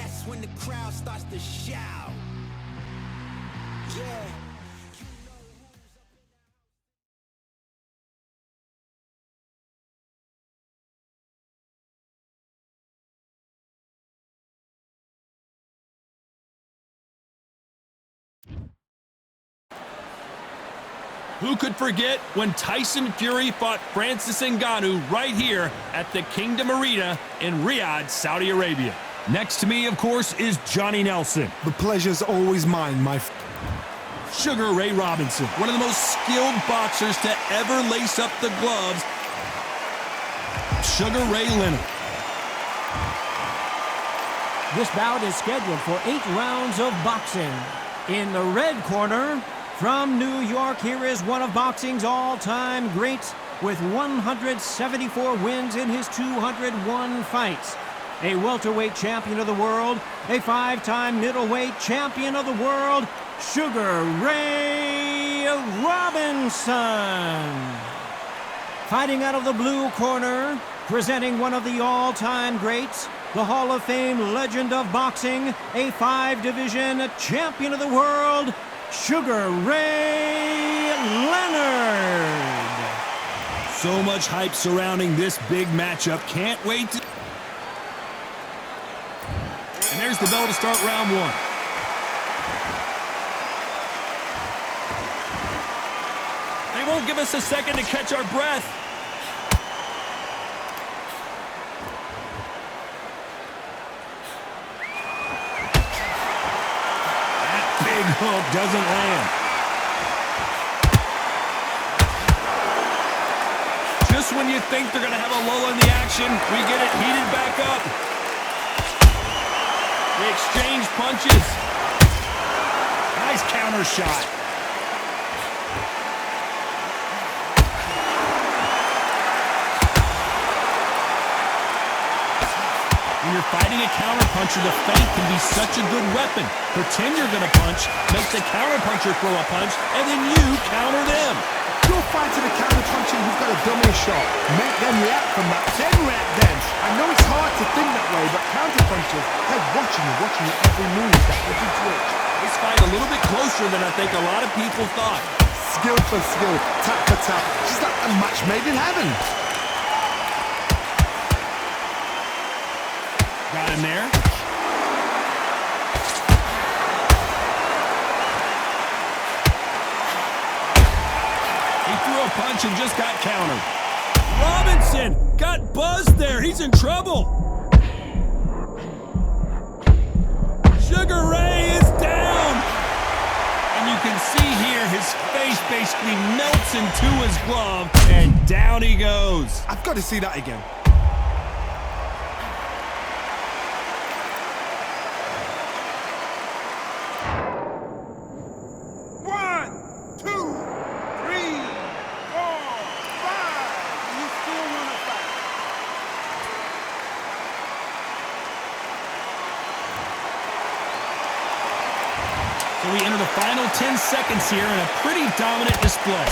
that's when the crowd starts to shout. Yeah. Who could forget when Tyson Fury fought Francis Ngannou right here at the Kingdom Arena in Riyadh, Saudi Arabia? Next to me, of course, is Johnny Nelson. The pleasure's always mine, my Sugar Ray Robinson, one of the most skilled boxers to ever lace up the gloves. Sugar Ray Leonard. This bout is scheduled for 8 rounds of boxing. In the red corner, from New York, here is one of boxing's all-time greats with 174 wins in his 201 fights. A welterweight champion of the world, a 5-time middleweight champion of the world, Sugar Ray Robinson. Fighting out of the blue corner, presenting one of the all-time greats, the Hall of Fame legend of boxing, a 5-division champion of the world, Sugar Ray Leonard. So much hype surrounding this big matchup. Can't wait to... And there's the bell to start round 1. They won't give us a second to catch our breath. Big hook doesn't land. Just when you think they're going to have a lull in the action, we get it heated back up. They exchange punches. Nice counter shot. When you're fighting a counterpuncher, the feint can be such a good weapon. Pretend you're going to punch, make the counterpuncher throw a punch, and then you counter them. You're fighting a counterpuncher who's got a dummy shot. Make them react from that, then react then. I know it's hard to think that way, but counterpunchers, they're watching you every move, that every twitch. This fight a little bit closer than I think a lot of people thought. Skill for skill, tap for tap, just like a match made in heaven. Got him there. He threw a punch and just got countered. Robinson got buzzed there. He's in trouble. Sugar Ray is down. And you can see here his face basically melts into his glove, and down he goes. I've got to see that again. So we enter the final 10 seconds here in a pretty dominant display.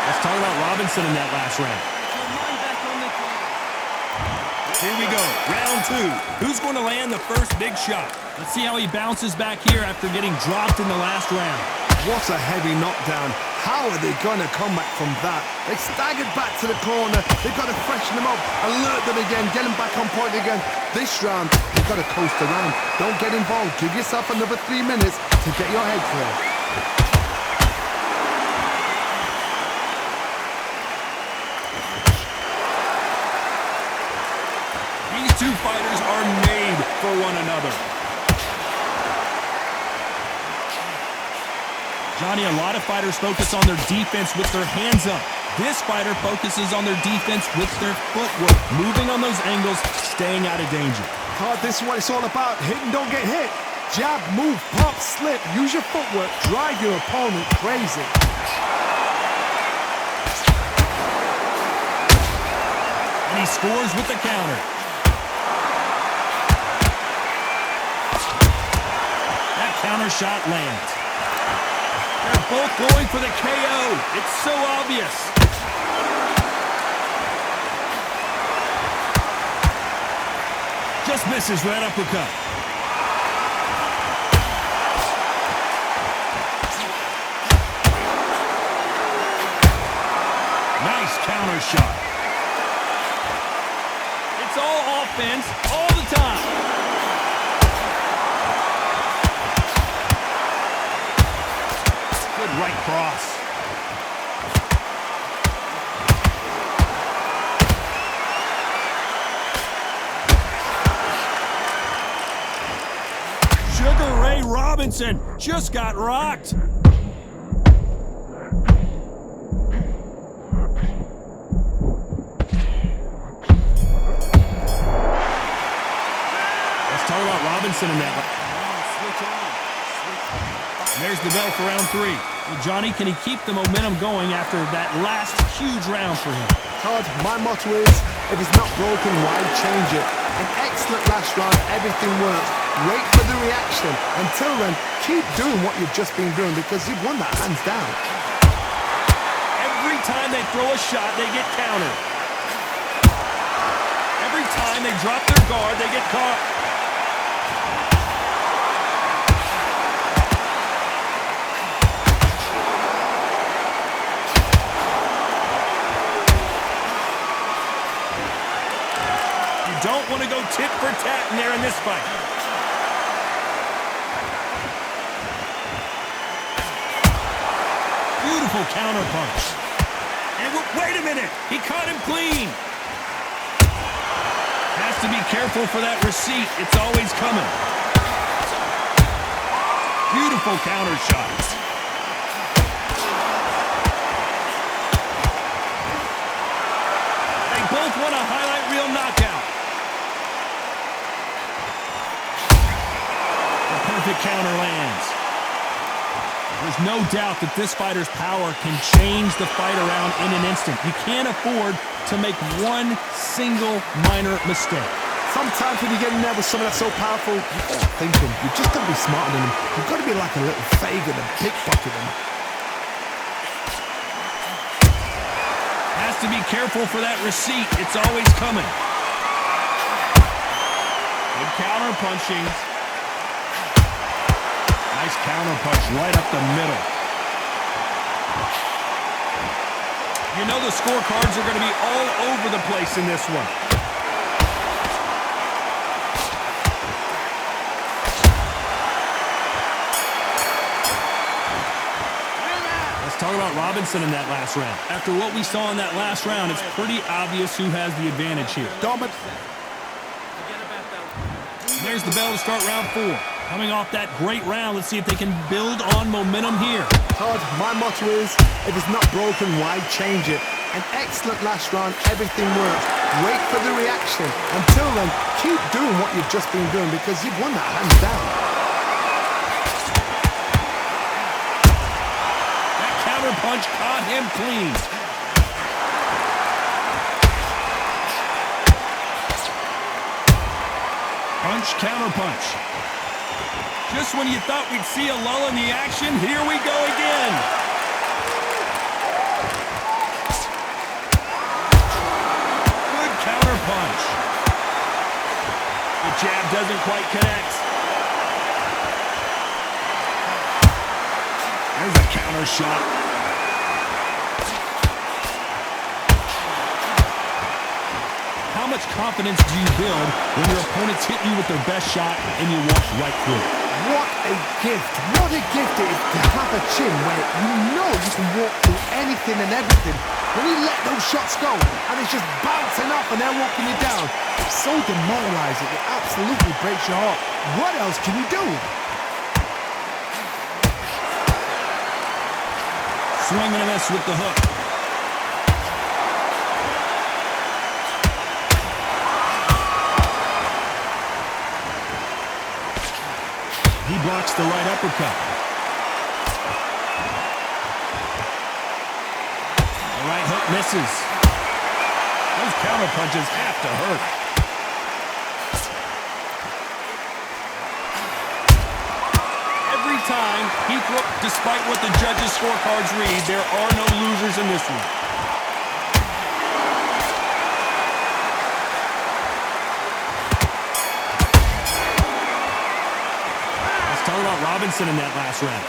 Let's talk about Robinson in that last round. Here we go, round 2. Who's going to land the first big shot? Let's see how he bounces back here after getting dropped in the last round. What a heavy knockdown. How are they going to come back from that? They staggered back to the corner. They've got to freshen them up, alert them again, get them back on point again. This round, you've got to coast around. Don't get involved. Give yourself another 3 minutes to get your head clear. These two fighters are made for one another. Johnny, a lot of fighters focus on their defense with their hands up. This fighter focuses on their defense with their footwork, moving on those angles, staying out of danger. God, this is what it's all about. Hit and don't get hit. Jab, move, pop, slip. Use your footwork. Drive your opponent crazy. And he scores with the counter. That counter shot lands. They're both going for the KO. It's so obvious. Just misses that uppercut. Nice counter shot. It's all offense all the time. Good right cross. Sugar Ray Robinson just got rocked. Robinson in that. There's the bell for round 3. Well, Johnny, can he keep the momentum going after that last huge round for him? Todd, my motto is, if it's not broken, why change it? An excellent last round, everything works. Wait for the reaction. Until then, keep doing what you've just been doing because you've won that hands down. Every time they throw a shot, they get countered. Every time they drop their guard, they get caught. Don't want to go tit for tat in there in this fight. Beautiful counter punch. And wait a minute, he caught him clean. Has to be careful for that receipt. It's always coming. Beautiful counter shots. They both want a highlight reel knockout. Perfect counter lands. There's no doubt that this fighter's power can change the fight around in an instant. You can't afford to make one single minor mistake. Sometimes when you get in there with someone that's so powerful, you're not thinking. You've just got to be smarter than them. You've got to be like a little Fagin and pickpocket them. Has to be careful for that receipt. It's always coming. Good counter punching. Nice counter punch right up the middle. You know the scorecards are going to be all over the place in this one. Let's talk about Robinson in that last round. After what we saw in that last round, it's pretty obvious who has the advantage here. Dominant. There's the bell to start round 4. Coming off that great round, let's see if they can build on momentum here. Todd, my motto is, if it's not broken, why change it? An excellent last round, everything works. Wait for the reaction. Until then, keep doing what you've just been doing because you've won that hands down. That counter punch caught him clean. Punch, counter punch. Just when you thought we'd see a lull in the action, here we go again. Good counter punch. The jab doesn't quite connect. There's a counter shot. How much confidence do you build when your opponents hit you with their best shot and you walk right through it? What a gift. What a gift it is to have a chin where you know you can walk through anything and everything. When you let those shots go and it's just bouncing off and they're walking you down, it's so demoralizing. It absolutely breaks your heart. What else can you do? Swing and a miss with the hook. He blocks the right uppercut. The right hook misses. Those counter punches have to hurt. Every time. Despite what the judges' scorecards read, there are no losers in this one. Let's talk about Robinson in that last round.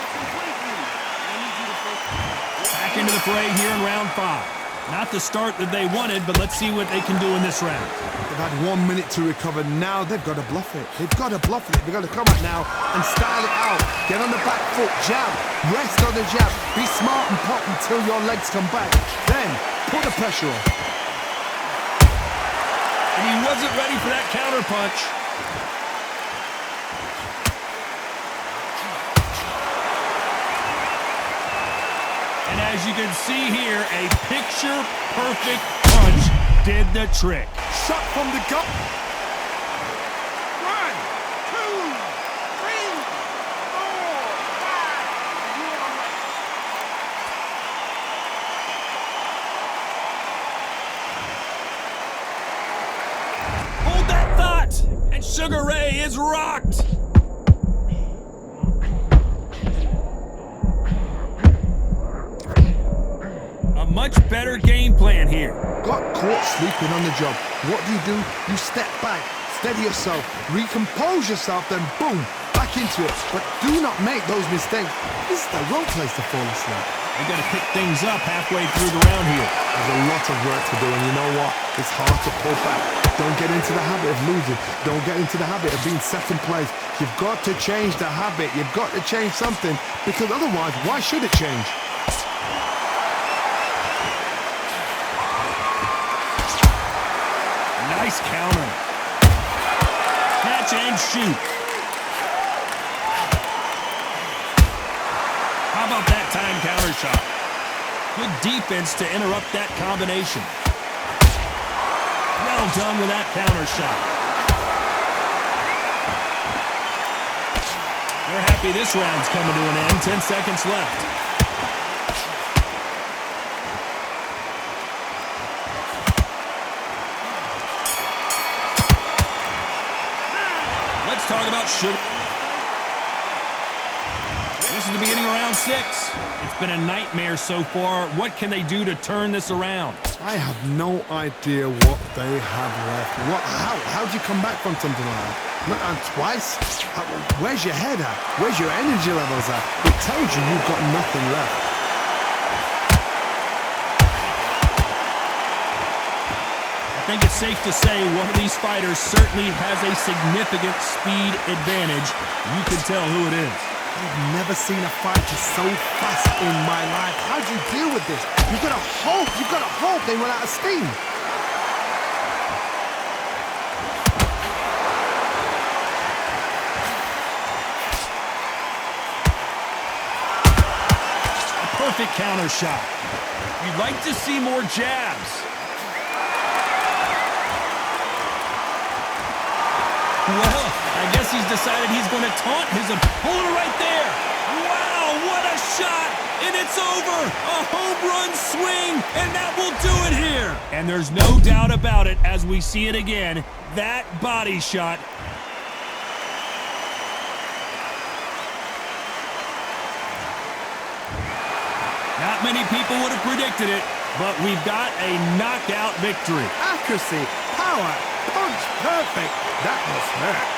Back into the fray here in round 5. Not the start that they wanted, but let's see what they can do in this round. They've had 1 minute to recover. Now they've got to bluff it. They've got to bluff it. They've got to come out now and style it out. Get on the back foot, jab, rest on the jab. Be smart and pop until your legs come back. Then put the pressure on. And he wasn't ready for that counter punch. And as you can see here, a picture-perfect punch did the trick. Shot from the gut. 1, 2, 3, 4, 5. Hold that thought! And Sugar Ray is rocked! Much better game plan here. Got caught sleeping on the job. What do? You step back, steady yourself, recompose yourself, then boom, back into it. But do not make those mistakes. This is the wrong place to fall asleep. They got to pick things up halfway through the round here. There's a lot of work to do, and you know what? It's hard to pull back. Don't get into the habit of losing. Don't get into the habit of being second place. You've got to change the habit. You've got to change something, because otherwise, why should it change? Nice counter. Catch and shoot. How about that time counter shot? Good defense to interrupt that combination. Well done with that counter shot. They're happy this round's coming to an end. 10 seconds left. Talk about Sugar. This is the beginning of round 6. It's been a nightmare so far. What can they do to turn this around? I have no idea what they have left. How do you come back from something like that? Not twice? Where's your head at? Where's your energy levels at? It tells you you've got nothing left. I think it's safe to say one of these fighters certainly has a significant speed advantage. You can tell who it is. I've never seen a fighter so fast in my life. How do you deal with this? You've got to hope they run out of steam. A perfect counter shot. You'd like to see more jabs. Well, I guess he's decided he's going to taunt his opponent right there. Wow, what a shot! And it's over! A home run swing, and that will do it here! And there's no doubt about it as we see it again. That body shot. Not many people would have predicted it, but we've got a knockout victory. Accuracy, power, punch, perfect. That was hurt.